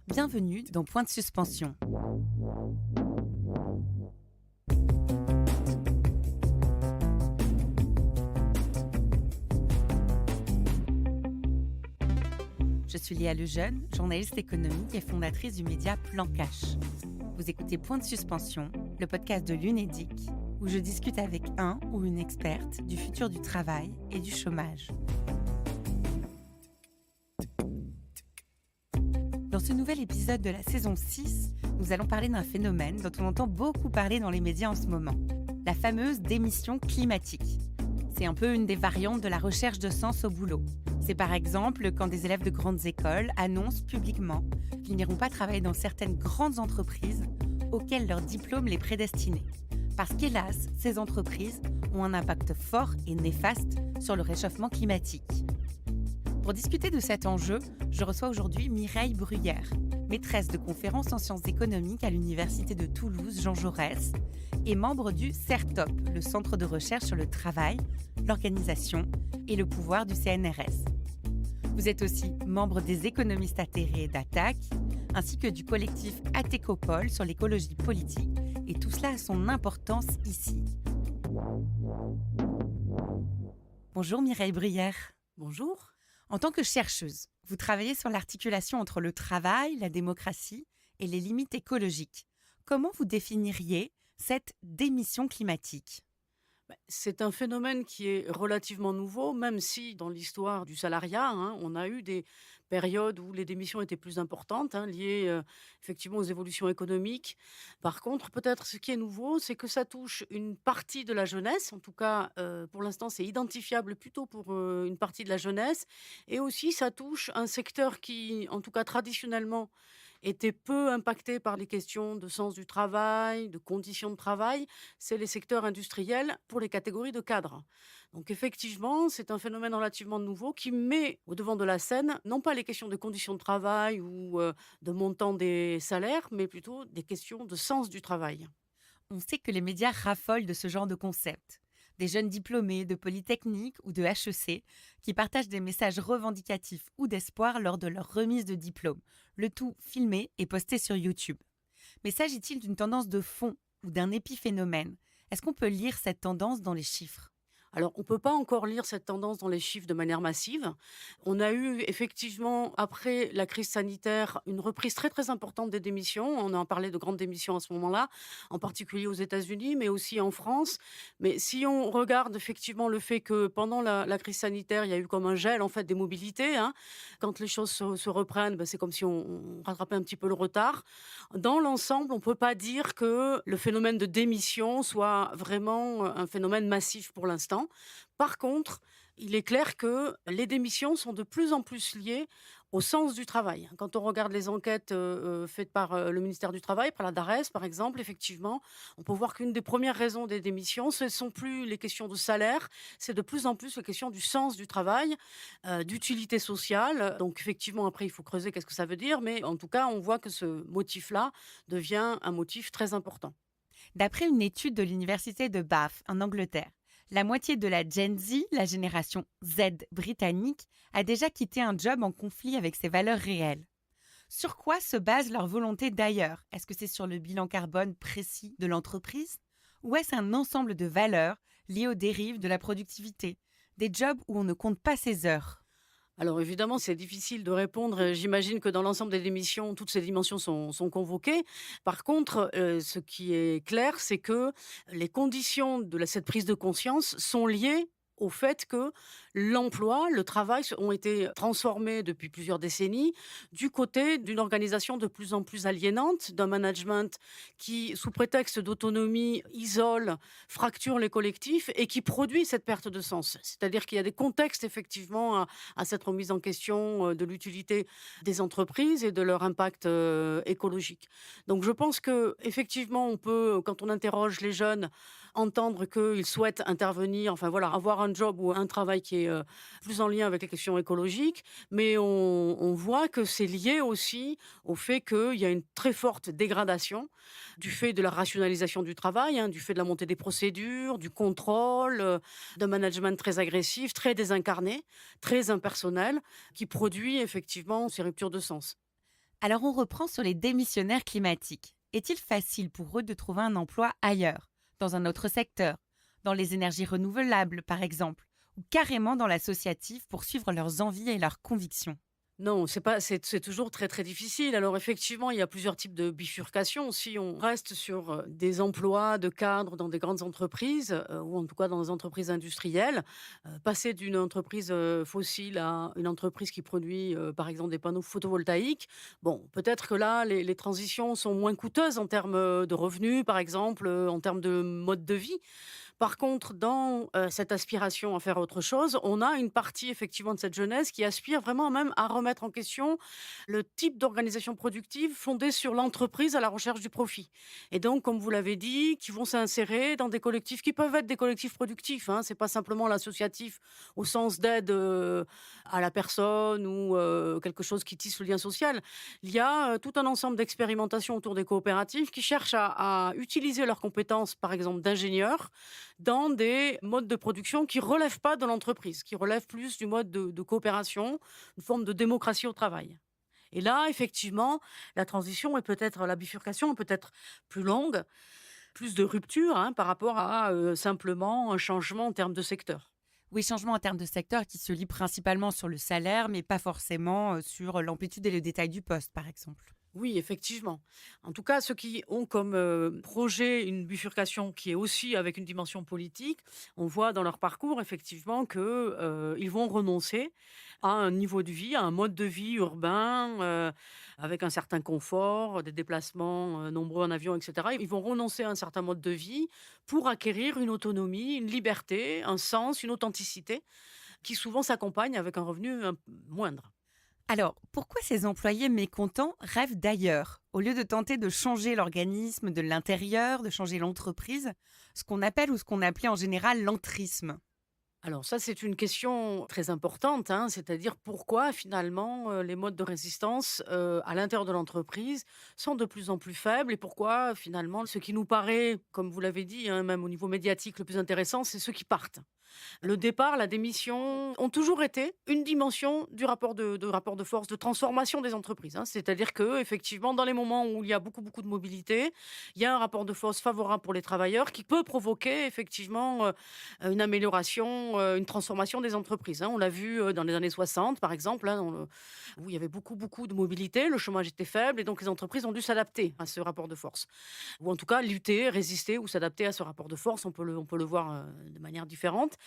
Bienvenue dans Point de suspension. Je suis Léa Lejeune, journaliste économique et fondatrice du média Plan Cash. Vous écoutez Point de suspension, le podcast de l'Unédic, où je discute avec un ou une experte du futur du travail et du chômage. Dans ce nouvel épisode de la saison 6, nous allons parler d'un phénomène dont on entend beaucoup parler dans les médias en ce moment, la fameuse démission climatique. C'est un peu une des variantes de la recherche de sens au boulot. C'est par exemple quand des élèves de grandes écoles annoncent publiquement qu'ils n'iront pas travailler dans certaines grandes entreprises auxquelles leur diplôme les prédestinait. Parce qu'hélas, ces entreprises ont un impact fort et néfaste sur le réchauffement climatique. Pour discuter de cet enjeu, je reçois aujourd'hui Mireille Bruyère, maîtresse de conférences en sciences économiques à l'Université de Toulouse Jean Jaurès et membre du CERTOP, le Centre de recherche sur le travail, l'organisation et le pouvoir du CNRS. Vous êtes aussi membre des économistes atterrés d'Attaque, ainsi que du collectif Atécopole sur l'écologie politique, et tout cela a son importance ici. Bonjour Mireille Bruyère. Bonjour. En tant que chercheuse, vous travaillez sur l'articulation entre le travail, la démocratie et les limites écologiques. Comment vous définiriez cette démission climatique ? C'est un phénomène qui est relativement nouveau, même si dans l'histoire du salariat, on a eu des périodes où les démissions étaient plus importantes, liées effectivement aux évolutions économiques. Par contre, peut-être ce qui est nouveau, c'est que ça touche une partie de la jeunesse. En tout cas, pour l'instant, c'est identifiable plutôt pour une partie de la jeunesse. Et aussi, ça touche un secteur qui, en tout cas traditionnellement, était peu impacté par les questions de sens du travail, de conditions de travail. C'est les secteurs industriels pour les catégories de cadres. Donc effectivement, c'est un phénomène relativement nouveau qui met au devant de la scène, non pas les questions de conditions de travail ou de montant des salaires, mais plutôt des questions de sens du travail. On sait que les médias raffolent de ce genre de concept. Des jeunes diplômés de Polytechnique ou de HEC qui partagent des messages revendicatifs ou d'espoir lors de leur remise de diplôme, le tout filmé et posté sur YouTube. Mais s'agit-il d'une tendance de fond ou d'un épiphénomène ? Est-ce qu'on peut lire cette tendance dans les chiffres ? Alors, on ne peut pas encore lire cette tendance dans les chiffres de manière massive. On a eu effectivement, après la crise sanitaire, une reprise très très importante des démissions. On a parlé de grandes démissions à ce moment-là, en particulier aux États-Unis, mais aussi en France. Mais si on regarde effectivement le fait que pendant la crise sanitaire, il y a eu comme un gel en fait des mobilités. Quand les choses se reprennent, c'est comme si on rattrapait un petit peu le retard. Dans l'ensemble, on ne peut pas dire que le phénomène de démission soit vraiment un phénomène massif pour l'instant. Par contre, il est clair que les démissions sont de plus en plus liées au sens du travail. Quand on regarde les enquêtes faites par le ministère du Travail, par la DARES par exemple, effectivement, on peut voir qu'une des premières raisons des démissions, ce ne sont plus les questions de salaire, c'est de plus en plus les questions du sens du travail, d'utilité sociale. Donc effectivement, après, il faut creuser qu'est-ce que ça veut dire, mais en tout cas, on voit que ce motif-là devient un motif très important. D'après une étude de l'université de Bath, en Angleterre, la moitié de la Gen Z, la génération Z britannique, a déjà quitté un job en conflit avec ses valeurs réelles. Sur quoi se base leur volonté d'ailleurs ? Est-ce que c'est sur le bilan carbone précis de l'entreprise ? Ou est-ce un ensemble de valeurs liées aux dérives de la productivité ? Des jobs où on ne compte pas ses heures ? Alors évidemment, c'est difficile de répondre. J'imagine que dans l'ensemble des démissions, toutes ces dimensions sont convoquées. Par contre, ce qui est clair, c'est que les conditions de cette prise de conscience sont liées au fait que l'emploi, le travail ont été transformés depuis plusieurs décennies du côté d'une organisation de plus en plus aliénante, d'un management qui, sous prétexte d'autonomie, isole, fracture les collectifs et qui produit cette perte de sens. C'est-à-dire qu'il y a des contextes effectivement à cette remise en question de l'utilité des entreprises et de leur impact écologique. Donc je pense que effectivement on peut, quand on interroge les jeunes, entendre qu'ils souhaitent intervenir, enfin voilà, avoir un job ou un travail qui est plus en lien avec les questions écologiques, mais on voit que c'est lié aussi au fait qu'il y a une très forte dégradation du fait de la rationalisation du travail, du fait de la montée des procédures, du contrôle, d'un management très agressif, très désincarné, très impersonnel, qui produit effectivement ces ruptures de sens. Alors on reprend sur les démissionnaires climatiques. Est-il facile pour eux de trouver un emploi ailleurs, dans un autre secteur, dans les énergies renouvelables par exemple, ou carrément dans l'associatif pour suivre leurs envies et leurs convictions? Non, c'est toujours très, très difficile. Alors effectivement, il y a plusieurs types de bifurcation. Si on reste sur, des emplois de cadres dans des grandes entreprises, ou en tout cas dans des entreprises industrielles, passer d'une entreprise, fossile à une entreprise qui produit, par exemple des panneaux photovoltaïques, bon, peut-être que là, les transitions sont moins coûteuses en termes, de revenus, par exemple, en termes de mode de vie. Par contre, dans, cette aspiration à faire autre chose, on a une partie effectivement de cette jeunesse qui aspire vraiment même à remettre en question le type d'organisation productive fondée sur l'entreprise à la recherche du profit. Et donc, comme vous l'avez dit, qui vont s'insérer dans des collectifs qui peuvent être des collectifs productifs, hein. C'est pas simplement l'associatif au sens d'aide, à la personne ou, quelque chose qui tisse le lien social. Il y a, tout un ensemble d'expérimentations autour des coopératives qui cherchent à utiliser leurs compétences, par exemple d'ingénieurs, dans des modes de production qui relèvent pas de l'entreprise, qui relèvent plus du mode de coopération, une forme de démocratie au travail. Et là, effectivement, la bifurcation est peut-être plus longue, plus de rupture, hein, par rapport à, simplement un changement en termes de secteur. Oui, changement en termes de secteur qui se lie principalement sur le salaire, mais pas forcément sur l'amplitude et le détail du poste, par exemple. Oui, effectivement. En tout cas, ceux qui ont comme, projet une bifurcation qui est aussi avec une dimension politique, on voit dans leur parcours effectivement que, ils vont renoncer à un niveau de vie, à un mode de vie urbain, avec un certain confort, des déplacements, nombreux en avion et cetera. Ils vont renoncer à un certain mode de vie pour acquérir une autonomie, une liberté, un sens, une authenticité qui souvent s'accompagne avec un revenu moindre. Alors, pourquoi ces employés mécontents rêvent d'ailleurs, au lieu de tenter de changer l'organisme de l'intérieur, de changer l'entreprise, ce qu'on appelle ou ce qu'on appelait en général l'entrisme? Alors ça, c'est une question très importante, hein, c'est-à-dire pourquoi finalement les modes de résistance à l'intérieur de l'entreprise sont de plus en plus faibles et pourquoi finalement ce qui nous paraît, comme vous l'avez dit, hein, même au niveau médiatique, le plus intéressant, c'est ceux qui partent. Le départ, la démission ont toujours été une dimension du rapport de force, de transformation des entreprises, hein. C'est-à-dire que effectivement, dans les moments où il y a beaucoup, beaucoup de mobilité, il y a un rapport de force favorable pour les travailleurs qui peut provoquer effectivement, une amélioration, une transformation des entreprises, hein. On l'a vu, dans les années 60 par exemple, hein, où il y avait beaucoup, beaucoup de mobilité, le chômage était faible et donc les entreprises ont dû s'adapter à ce rapport de force. Ou en tout cas lutter, résister ou s'adapter à ce rapport de force, on peut le voir, de manière différente.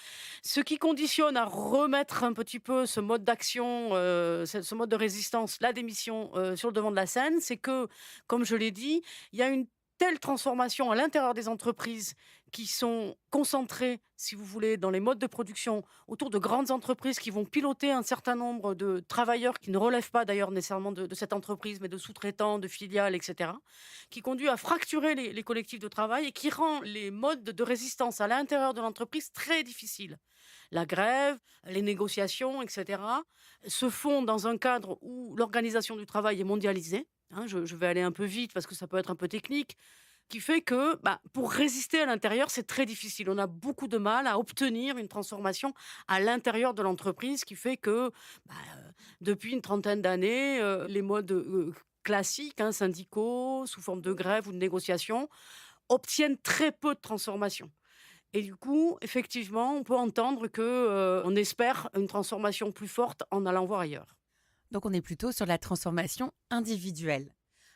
Ce qui conditionne à remettre un petit peu ce mode d'action, ce mode de résistance, la démission, sur le devant de la scène, c'est que, comme je l'ai dit, il y a une telle transformation à l'intérieur des entreprises qui sont concentrées, si vous voulez, dans les modes de production autour de grandes entreprises qui vont piloter un certain nombre de travailleurs qui ne relèvent pas d'ailleurs nécessairement de cette entreprise, mais de sous-traitants, de filiales, et cetera, qui conduit à fracturer les collectifs de travail et qui rend les modes de résistance à l'intérieur de l'entreprise très difficiles. La grève, les négociations, et cetera, se font dans un cadre où l'organisation du travail est mondialisée, hein. Je vais aller un peu vite parce que ça peut être un peu technique, qui fait que, bah, pour résister à l'intérieur, c'est très difficile. On a beaucoup de mal à obtenir une transformation à l'intérieur de l'entreprise, qui fait que, bah, depuis une trentaine d'années, les modes, classiques, hein, syndicaux, sous forme de grève ou de négociation, obtiennent très peu de transformation. Et du coup, effectivement, on peut entendre que, on espère une transformation plus forte en allant voir ailleurs. Donc on est plutôt sur la transformation individuelle.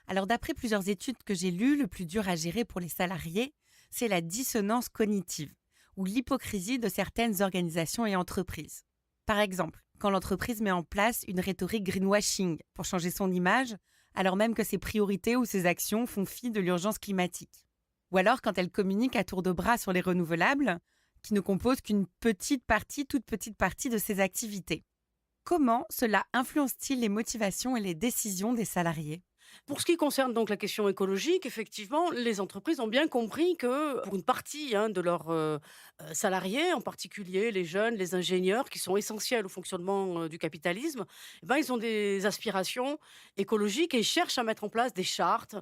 Alors d'après plusieurs études que j'ai lues, le plus dur à gérer pour les salariés, c'est la dissonance cognitive ou l'hypocrisie de certaines organisations et entreprises. Par exemple, quand l'entreprise met en place une rhétorique greenwashing pour changer son image, alors même que ses priorités ou ses actions font fi de l'urgence climatique. Ou alors quand elle communique à tour de bras sur les renouvelables, qui ne composent qu'une petite partie, toute petite partie de ses activités. Comment cela influence-t-il les motivations et les décisions des salariés? Pour ce qui concerne donc la question écologique, effectivement, les entreprises ont bien compris que pour une partie, hein, de leurs, salariés, en particulier les jeunes, les ingénieurs qui sont essentiels au fonctionnement, du capitalisme, eh ben, ils ont des aspirations écologiques et ils cherchent à mettre en place des chartes,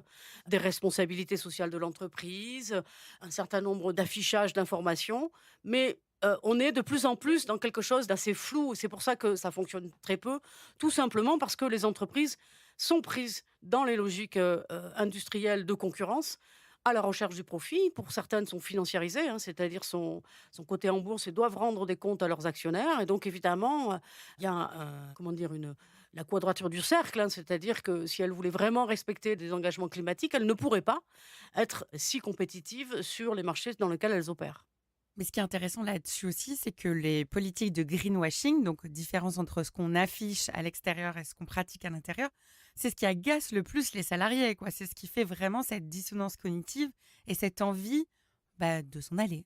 des responsabilités sociales de l'entreprise, un certain nombre d'affichages d'informations. Mais, on est de plus en plus dans quelque chose d'assez flou. C'est pour ça que ça fonctionne très peu, tout simplement parce que les entreprises sont prises dans les logiques, industrielles de concurrence, à la recherche du profit. Pour certaines sont financiarisées, hein, c'est-à-dire sont cotées en bourse et doivent rendre des comptes à leurs actionnaires et donc évidemment, il y a comment dire? La quadrature du cercle, hein, c'est-à-dire que si elles voulaient vraiment respecter des engagements climatiques, elles ne pourraient pas être si compétitives sur les marchés dans lesquels elles opèrent. Mais ce qui est intéressant là-dessus aussi, c'est que les politiques de greenwashing, donc différence entre ce qu'on affiche à l'extérieur et ce qu'on pratique à l'intérieur, c'est ce qui agace le plus les salariés, quoi. C'est ce qui fait vraiment cette dissonance cognitive et cette envie de s'en aller.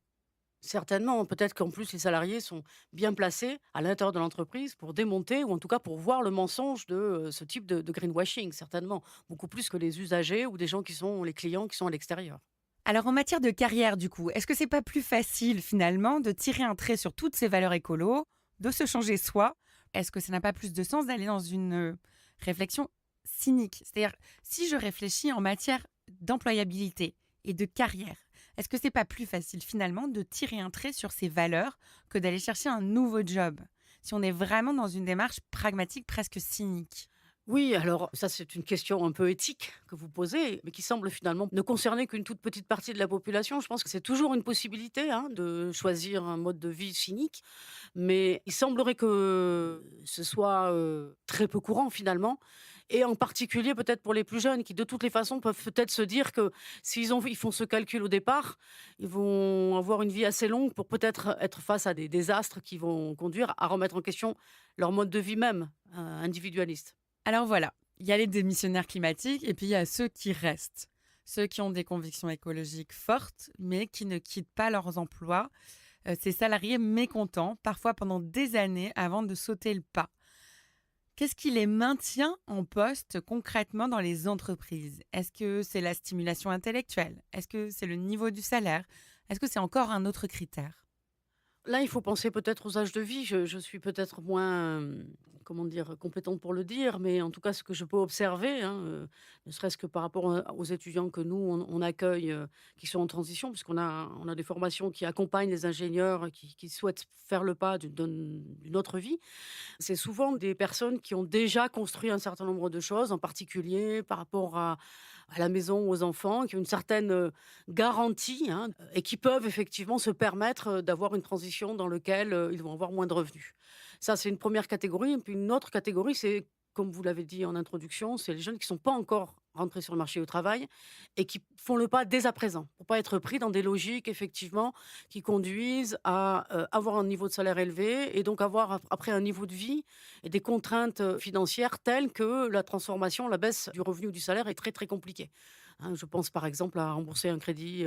Certainement, peut-être qu'en plus les salariés sont bien placés à l'intérieur de l'entreprise pour démonter ou en tout cas pour voir le mensonge de, ce type de greenwashing, certainement. Beaucoup plus que les usagers ou des gens qui sont les clients qui sont à l'extérieur. Alors en matière de carrière, du coup, est-ce que c'est pas plus facile finalement de tirer un trait sur toutes ces valeurs écolo, de se changer soi? Est-ce que ça n'a pas plus de sens d'aller dans une réflexion cynique? C'est-à-dire, si je réfléchis en matière d'employabilité et de carrière, est-ce que c'est pas plus facile finalement de tirer un trait sur ces valeurs que d'aller chercher un nouveau job? Si on est vraiment dans une démarche pragmatique, presque cynique. Oui, alors ça, c'est une question un peu éthique que vous posez, mais qui semble finalement ne concerner qu'une toute petite partie de la population. Je pense que c'est toujours une possibilité, hein, de choisir un mode de vie cynique, mais il semblerait que ce soit très peu courant finalement, et en particulier peut-être pour les plus jeunes qui de toutes les façons peuvent peut-être se dire que ils font ce calcul au départ, ils vont avoir une vie assez longue pour peut-être être face à des désastres qui vont conduire à remettre en question leur mode de vie même, individualiste. Alors voilà, il y a les démissionnaires climatiques et puis il y a ceux qui restent. Ceux qui ont des convictions écologiques fortes, mais qui ne quittent pas leurs emplois. Ces salariés mécontents, parfois pendant des années avant de sauter le pas. Qu'est-ce qui les maintient en poste concrètement dans les entreprises? Est-ce que c'est la stimulation intellectuelle? Est-ce que c'est le niveau du salaire? Est-ce que c'est encore un autre critère? Là, il faut penser peut-être aux âges de vie. Je suis peut-être moins, comment dire? Compétente pour le dire, mais en tout cas, ce que je peux observer, hein, ne serait-ce que par rapport aux étudiants que nous, on accueille, qui sont en transition, puisqu'on a des formations qui accompagnent les ingénieurs qui souhaitent faire le pas d'une autre vie. C'est souvent des personnes qui ont déjà construit un certain nombre de choses, en particulier par rapport à la maison, aux enfants, qui ont une certaine, garantie, hein, et qui peuvent effectivement se permettre, d'avoir une transition dans lequel, ils vont avoir moins de revenus. Ça, c'est une première catégorie et puis une autre catégorie, c'est comme vous l'avez dit en introduction, c'est les jeunes qui ne sont pas encore rentrés sur le marché du travail et qui font le pas dès à présent, pour pas être pris dans des logiques effectivement qui conduisent à, avoir un niveau de salaire élevé et donc avoir après un niveau de vie et des contraintes, financières telles que la transformation, la baisse du revenu ou du salaire est très, très compliquée. Hein, je pense par exemple à rembourser un crédit,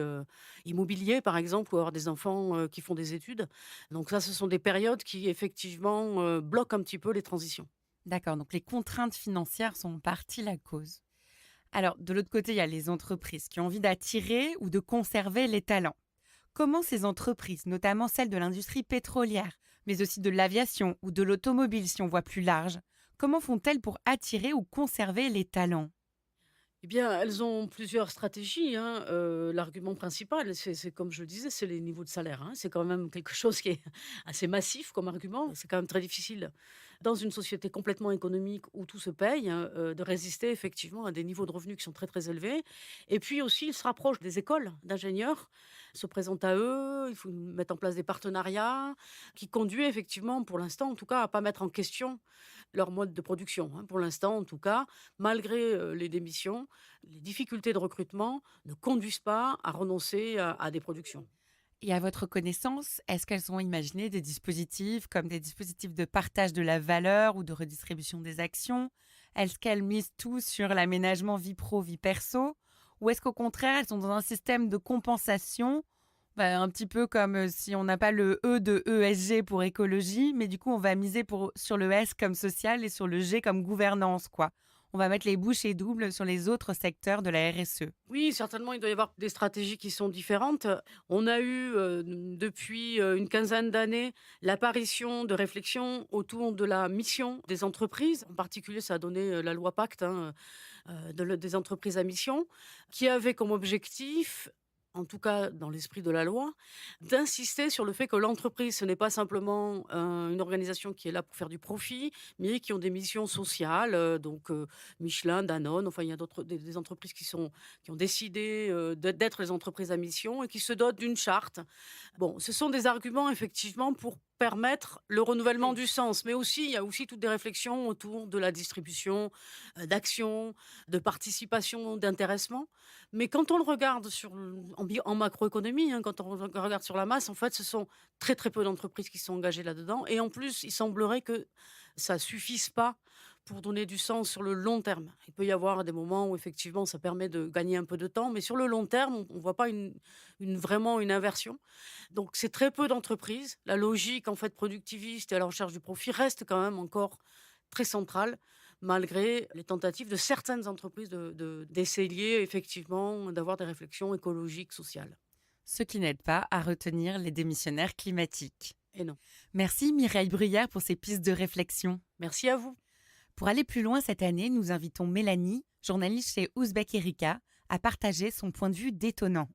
immobilier par exemple ou avoir des enfants, qui font des études. Donc ça, ce sont des périodes qui effectivement, bloquent un petit peu les transitions. D'accord, donc les contraintes financières sont en partie la cause. Alors, de l'autre côté, il y a les entreprises qui ont envie d'attirer ou de conserver les talents. Comment ces entreprises, notamment celles de l'industrie pétrolière, mais aussi de l'aviation ou de l'automobile si on voit plus large, comment font-elles pour attirer ou conserver les talents? Eh bien, elles ont plusieurs stratégies, hein. L'argument principal, c'est comme je le disais, c'est les niveaux de salaire, hein. C'est quand même quelque chose qui est assez massif comme argument. C'est quand même très difficile, dans une société complètement économique où tout se paye, hein, de résister effectivement à des niveaux de revenus qui sont très, très élevés. Et puis aussi, ils se rapprochent des écoles d'ingénieurs, se présentent à eux, il faut mettre en place des partenariats qui conduisent effectivement, pour l'instant en tout cas, à pas mettre en question leur mode de production, hein. Pour l'instant en tout cas, malgré, les démissions, les difficultés de recrutement ne conduisent pas à renoncer à des productions. Et à votre connaissance, est-ce qu'elles ont imaginé des dispositifs comme des dispositifs de partage de la valeur ou de redistribution des actions? Est-ce qu'elles misent tout sur l'aménagement vie pro, vie perso? Ou est-ce qu'au contraire, elles sont dans un système de compensation, un petit peu comme si on n'a pas le E de ESG pour écologie, mais du coup, on va miser sur le S comme social et sur le G comme gouvernance, quoi. On va mettre les bouchées doubles sur les autres secteurs de la RSE. Oui, certainement, il doit y avoir des stratégies qui sont différentes. On a eu, depuis, une quinzaine d'années, l'apparition de réflexions autour de la mission des entreprises. En particulier, ça a donné, la loi Pacte, hein, des entreprises à mission, qui avait comme objectif, en tout cas dans l'esprit de la loi, d'insister sur le fait que l'entreprise, ce n'est pas simplement, une organisation qui est là pour faire du profit, mais qui ont des missions sociales, Michelin, Danone, enfin il y a des entreprises qui ont décidé, d'être les entreprises à mission et qui se dotent d'une charte. Bon, ce sont des arguments effectivement pour permettre le renouvellement Oui. du sens, mais aussi il y a aussi toutes des réflexions autour de la distribution, d'actions, de participation, d'intéressement. Mais quand on le regarde en macroéconomie, hein, quand on regarde sur la masse, en fait, ce sont très, très peu d'entreprises qui sont engagées là-dedans et en plus, il semblerait que ça suffise pas pour donner du sens sur le long terme. Il peut y avoir des moments où effectivement ça permet de gagner un peu de temps, mais sur le long terme, on ne voit pas vraiment une inversion. Donc c'est très peu d'entreprises. La logique en fait productiviste et à la recherche du profit reste quand même encore très centrale, malgré les tentatives de certaines entreprises d'essayer effectivement d'avoir des réflexions écologiques, sociales. Ce qui n'aide pas à retenir les démissionnaires climatiques. Et non. Merci Mireille Bruyère pour ces pistes de réflexion. Merci à vous. Pour aller plus loin cette année, nous invitons Mélanie, journaliste chez Ouzbek Erika, à partager son point de vue détonnant.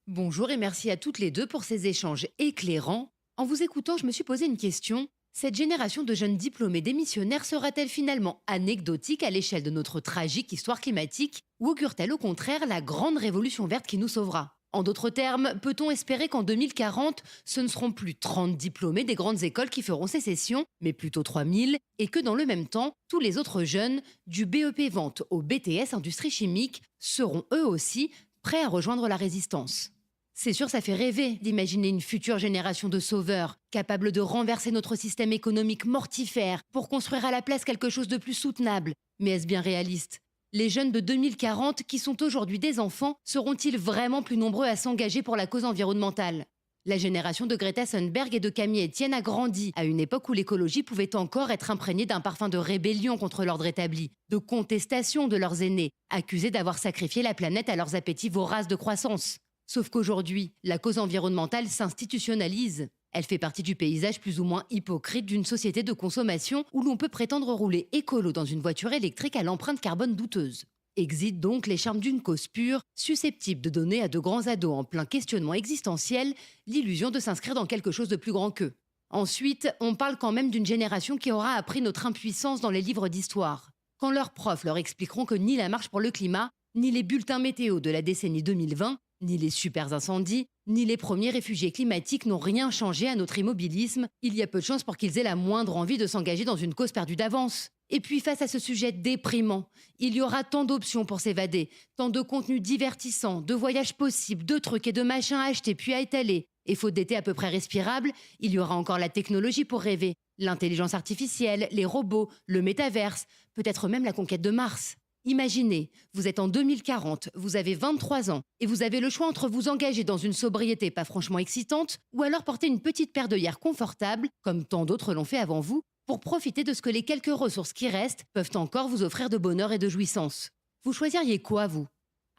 Bonjour et merci à toutes les deux pour ces échanges éclairants. En vous écoutant, je me suis posé une question. Cette génération de jeunes diplômés démissionnaires sera-t-elle finalement anecdotique à l'échelle de notre tragique histoire climatique ou augure-t-elle au contraire la grande révolution verte qui nous sauvera ? En d'autres termes, peut-on espérer qu'en 2040, ce ne seront plus 30 diplômés des grandes écoles qui feront sécession, mais plutôt 3000, et que dans le même temps, tous les autres jeunes, du BEP Vente au BTS Industrie Chimique, seront eux aussi prêts à rejoindre la résistance ? C'est sûr, ça fait rêver d'imaginer une future génération de sauveurs, capables de renverser notre système économique mortifère pour construire à la place quelque chose de plus soutenable. Mais est-ce bien réaliste ? Les jeunes de 2040, qui sont aujourd'hui des enfants, seront-ils vraiment plus nombreux à s'engager pour la cause environnementale ? La génération de Greta Thunberg et de Camille Etienne a grandi à une époque où l'écologie pouvait encore être imprégnée d'un parfum de rébellion contre l'ordre établi, de contestation de leurs aînés, accusés d'avoir sacrifié la planète à leurs appétits voraces de croissance. Sauf qu'aujourd'hui, la cause environnementale s'institutionnalise. Elle fait partie du paysage plus ou moins hypocrite d'une société de consommation où l'on peut prétendre rouler écolo dans une voiture électrique à l'empreinte carbone douteuse. Exit donc les charmes d'une cause pure, susceptible de donner à de grands ados en plein questionnement existentiel l'illusion de s'inscrire dans quelque chose de plus grand qu'eux. Ensuite, on parle quand même d'une génération qui aura appris notre impuissance dans les livres d'histoire. Quand leurs profs leur expliqueront que ni la marche pour le climat, ni les bulletins météo de la décennie 2020, ni les super incendies, ni les premiers réfugiés climatiques n'ont rien changé à notre immobilisme, il y a peu de chances pour qu'ils aient la moindre envie de s'engager dans une cause perdue d'avance. Et puis face à ce sujet déprimant, il y aura tant d'options pour s'évader, tant de contenus divertissants, de voyages possibles, de trucs et de machins à acheter puis à étaler. Et faute d'été à peu près respirable, il y aura encore la technologie pour rêver, l'intelligence artificielle, les robots, le métaverse, peut-être même la conquête de Mars. Imaginez, vous êtes en 2040, vous avez 23 ans et vous avez le choix entre vous engager dans une sobriété pas franchement excitante ou alors porter une petite paire d'œillères confortable, comme tant d'autres l'ont fait avant vous, pour profiter de ce que les quelques ressources qui restent peuvent encore vous offrir de bonheur et de jouissance. Vous choisiriez quoi, vous ?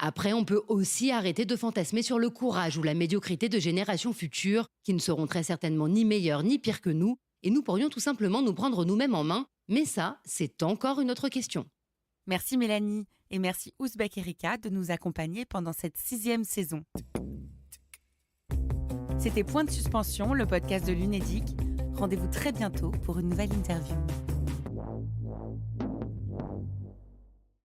Après, on peut aussi arrêter de fantasmer sur le courage ou la médiocrité de générations futures qui ne seront très certainement ni meilleures ni pires que nous et nous pourrions tout simplement nous prendre nous-mêmes en main, mais ça, c'est encore une autre question. Merci Mélanie et merci Ouzbek Erika de nous accompagner pendant cette 6e saison. C'était Point de suspension, le podcast de l'Unédic. Rendez-vous très bientôt pour une nouvelle interview.